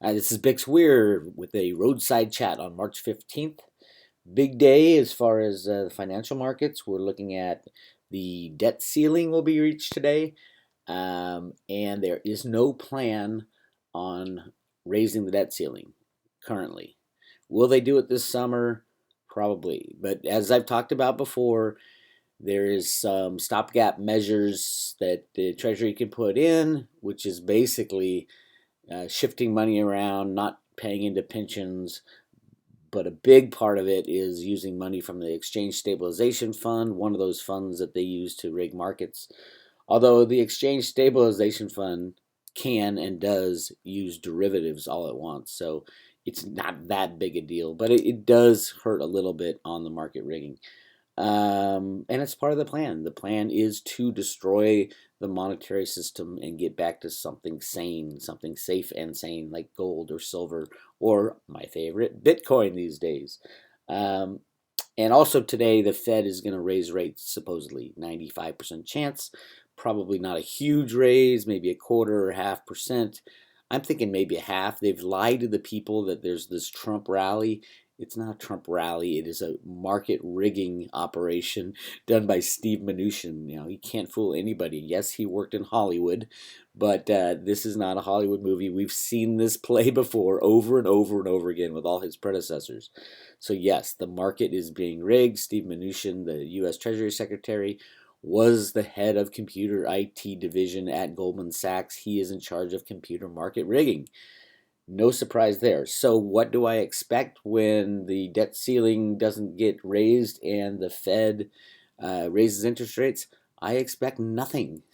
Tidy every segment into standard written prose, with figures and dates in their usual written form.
This is Bix Weir with a Roadside chat on March 15th. Big day as far as the financial markets. We're looking at the debt ceiling will be reached today, and there is no plan on raising the debt ceiling currently. Will they do it this summer? Probably. But as I've talked about before, there is some stopgap measures that the Treasury can put in, which is basically shifting money around, not paying into pensions. But a big part of it is using money from the Exchange Stabilization Fund, one of those funds that they use to rig markets. Although the Exchange Stabilization Fund can and does use derivatives all at once. So it's not that big a deal, but it does hurt a little bit on the market rigging. And it's part of the plan. The plan is to destroy the monetary system and get back to something sane, something safe and sane, like gold or silver, or my favorite, Bitcoin these days. Um, and also today, the Fed is going to raise rates, supposedly 95% chance. Probably not a huge raise, maybe a quarter or half percent. I'm thinking maybe a half. They've lied to the people that there's this Trump rally. It's not a Trump rally. It is a market rigging operation done by Steve Mnuchin. He can't fool anybody. Yes, he worked in Hollywood, but this is not a Hollywood movie. We've seen this play before over and over and over again with all his predecessors. So yes, the market is being rigged. Steve Mnuchin, the U.S. Treasury Secretary, was the head of computer IT division at Goldman Sachs. He is in charge of computer market rigging. No surprise there. So what do I expect when the debt ceiling doesn't get raised and the Fed raises interest rates? I expect nothing.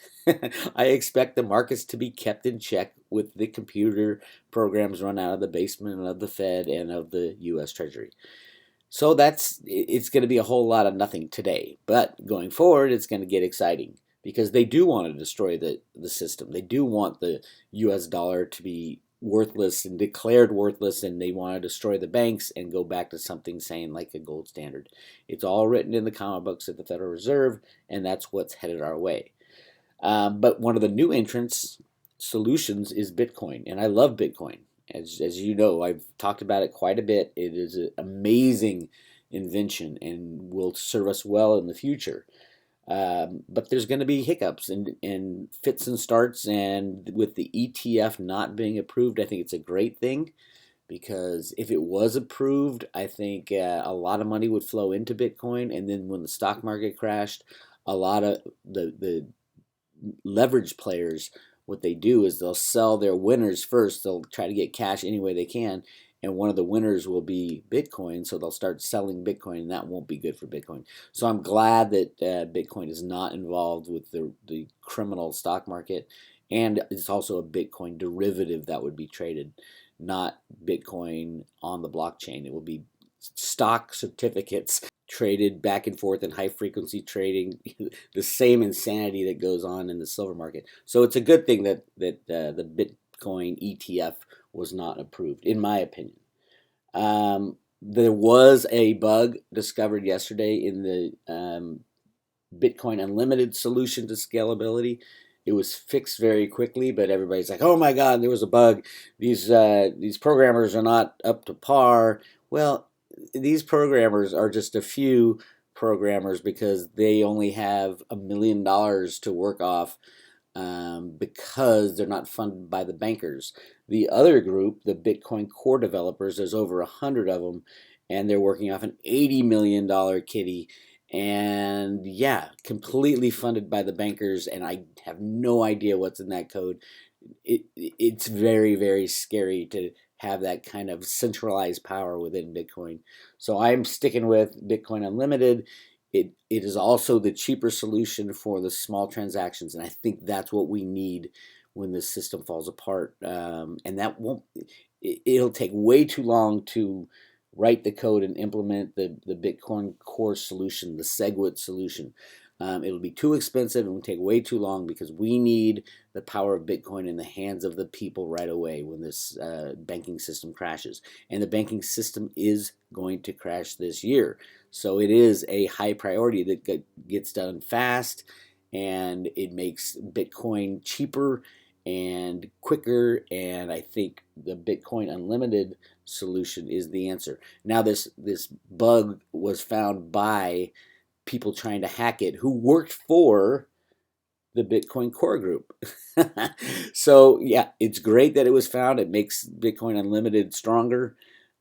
I expect the markets to be kept in check with the computer programs run out of the basement of the Fed and of the U.S. Treasury. So it's going to be a whole lot of nothing today. But going forward, it's going to get exciting because they do want to destroy the system. They do want the US dollar to be worthless and declared worthless, and they want to destroy the banks and go back to something saying like a gold standard. It's all written in the comic books at the Federal Reserve, and that's what's headed our way. But one of the new entrance solutions is Bitcoin, and I love Bitcoin. As you know, I've talked about it quite a bit. It is an amazing invention and will serve us well in the future. But there's going to be hiccups and fits and starts. And with the ETF not being approved, I think it's a great thing because if it was approved, I think a lot of money would flow into Bitcoin. And then when the stock market crashed, a lot of the leverage players, what they do is they'll sell their winners first. They'll try to get cash any way they can, and one of the winners will be Bitcoin. So they'll start selling Bitcoin, and that won't be good for Bitcoin. So I'm glad that Bitcoin is not involved with the criminal stock market, and it's also a Bitcoin derivative that would be traded, not Bitcoin on the blockchain. It will be stock certificates traded back and forth in high frequency trading, the same insanity that goes on in the silver market. So it's a good thing that the Bitcoin ETF was not approved, in my opinion. There was a bug discovered yesterday in the Bitcoin Unlimited solution to scalability. It was fixed very quickly, but everybody's like, "Oh my God, there was a bug. These programmers are not up to par." Well, these programmers are just a few programmers because they only have $1 million to work off because they're not funded by the bankers. The other group, the Bitcoin core developers, there's over 100 of them, and they're working off an $80 million kitty. And yeah, completely funded by the bankers, and I have no idea what's in that code. It's very, very scary to have that kind of centralized power within Bitcoin. So I'm sticking with Bitcoin Unlimited. It is also the cheaper solution for the small transactions, and I think that's what we need when the system falls apart. And that won't. It'll take way too long to write the code and implement the Bitcoin core solution, the SegWit solution. It'll be too expensive and will take way too long because we need the power of Bitcoin in the hands of the people right away when this banking system crashes. And the banking system is going to crash this year. So it is a high priority that gets done fast, and it makes Bitcoin cheaper and quicker, and I think the Bitcoin Unlimited solution is the answer. Now, this bug was found by people trying to hack it who worked for the Bitcoin core group. So yeah, it's great that it was found. It makes Bitcoin Unlimited stronger,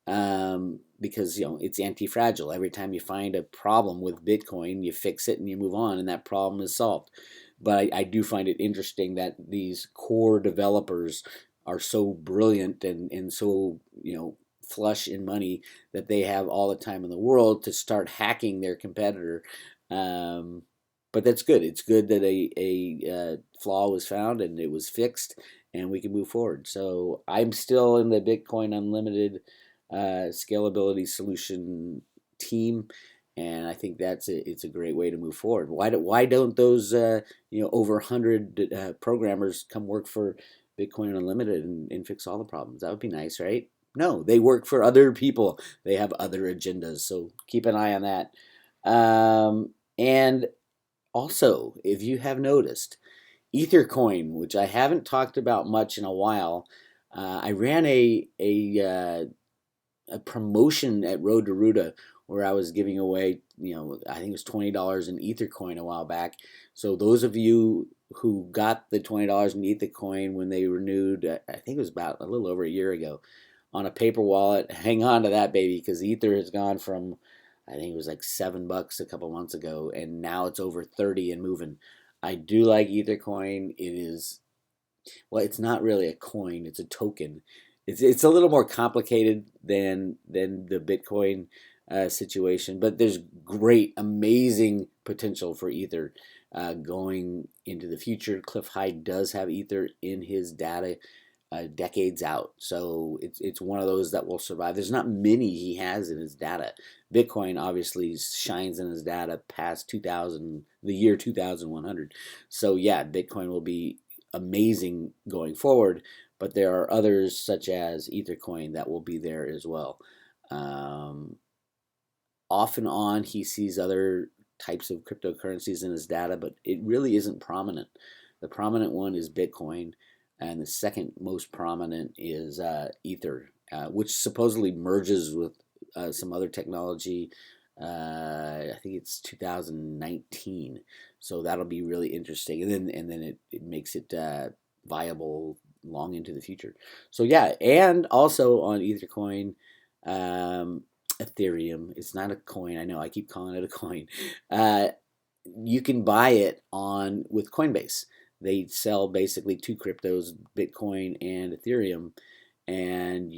because it's anti-fragile. Every time you find a problem with Bitcoin, you fix it and you move on, and that problem is solved. But I do find it interesting that these core developers are so brilliant and so flush in money that they have all the time in the world to start hacking their competitor. Um, but that's good. It's good that a flaw was found and it was fixed, and we can move forward. So I'm still in the Bitcoin Unlimited scalability solution team, and I think it's a great way to move forward. Why don't those over 100 programmers come work for Bitcoin Unlimited and fix all the problems? That would be nice, right? No, they work for other people. They have other agendas, so keep an eye on that. And also, if you have noticed, Ethercoin, which I haven't talked about much in a while, I ran a promotion at Road to Ruta where I was giving away, I think it was $20 in Ethercoin a while back. So those of you who got the $20 in Ethercoin when they renewed, I think it was about a little over a year ago, on a paper wallet, hang on to that baby, because Ether has gone from, I think it was like $7 a couple months ago, and now it's over 30 and moving. I do like Ethercoin. It is, well, it's not really a coin; it's a token. It's a little more complicated than the Bitcoin situation, but there's great, amazing potential for Ether going into the future. Cliff Hyde does have Ether in his data decades out, so it's one of those that will survive. There's not many he has in his data. Bitcoin obviously shines in his data past 2000, the year 2100. So yeah, Bitcoin will be amazing going forward, but there are others such as Ethercoin that will be there as well. Um, Off and on, he sees other types of cryptocurrencies in his data, but it really isn't prominent. The prominent one is Bitcoin, and the second most prominent is Ether, which supposedly merges with some other technology. I think it's 2019, so that'll be really interesting, and then it makes it viable long into the future. So yeah, and also on Ethercoin, um, Ethereum. It's not a coin. I know I keep calling it a coin. Uh, you can buy it on with Coinbase. They sell basically two cryptos, Bitcoin and Ethereum, and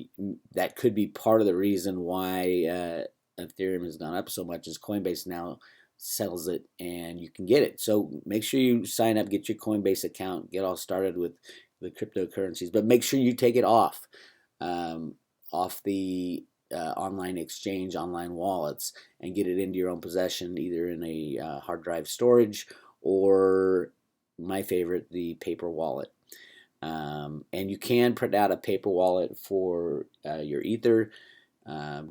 that could be part of the reason why Ethereum has gone up so much. Is Coinbase now sells it and you can get it. So make sure you sign up, get your Coinbase account, get all started with the cryptocurrencies, but make sure you take it um, off the online exchange, online wallets, and get it into your own possession, either in a hard drive storage or my favorite, the paper wallet. And you can print out a paper wallet for your Ether.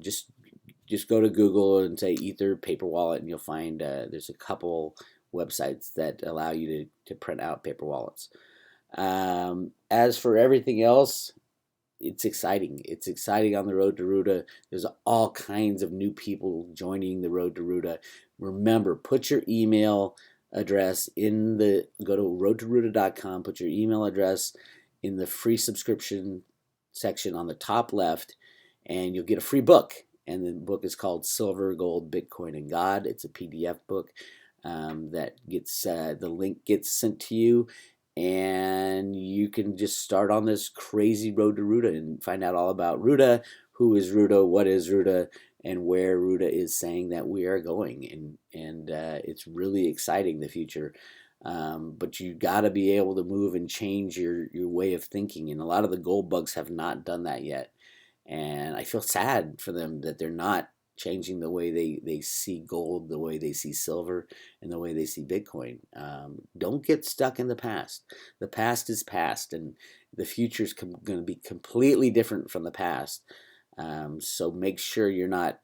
Just go to Google and say Ether paper wallet, and you'll find there's a couple websites that allow you to print out paper wallets. As for everything else, it's exciting. It's exciting on the Road to Ruta. There's all kinds of new people joining the Road to Ruta. Remember, put your email address in the, go to roadtoruta.com, put your email address in the free subscription section on the top left, and you'll get a free book. And the book is called Silver, Gold, Bitcoin, and God. It's a PDF book that gets, the link gets sent to you, and you can just start on this crazy road to Ruta and find out all about Ruta, who is Ruta, what is Ruta, and where Ruta is saying that we are going. And it's really exciting, the future. But you got to be able to move and change your way of thinking. And a lot of the gold bugs have not done that yet. And I feel sad for them that they're not changing the way they see gold, the way they see silver, and the way they see Bitcoin. Don't get stuck in the past. The past is past, and the future is going to be completely different from the past. So make sure you're not,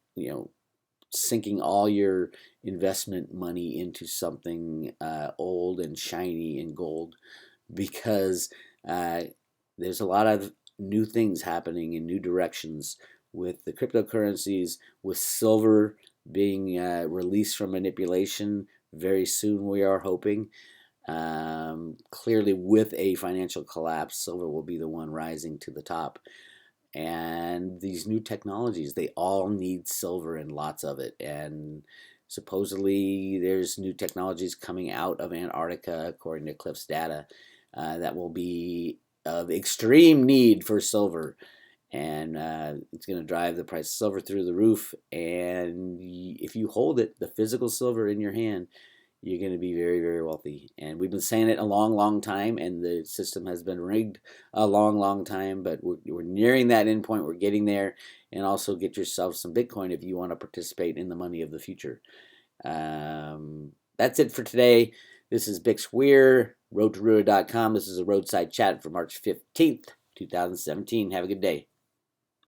sinking all your investment money into something old and shiny and gold, because Uh, there's a lot of new things happening in new directions with the cryptocurrencies, with silver being released from manipulation very soon, we are hoping. Clearly, with a financial collapse, silver will be the one rising to the top. And these new technologies, they all need silver and lots of it. And supposedly, there's new technologies coming out of Antarctica, according to Cliff's data, that will be of extreme need for silver. And it's going to drive the price of silver through the roof. And if you hold it, the physical silver in your hand, you're going to be very, very wealthy. And we've been saying it a long, long time, and the system has been rigged a long, long time, but we're nearing that end point. We're getting there. And also get yourself some Bitcoin if you want to participate in the money of the future. That's it for today. This is Bix Weir, roadtoruah.com. This is a roadside chat for March 15th, 2017. Have a good day.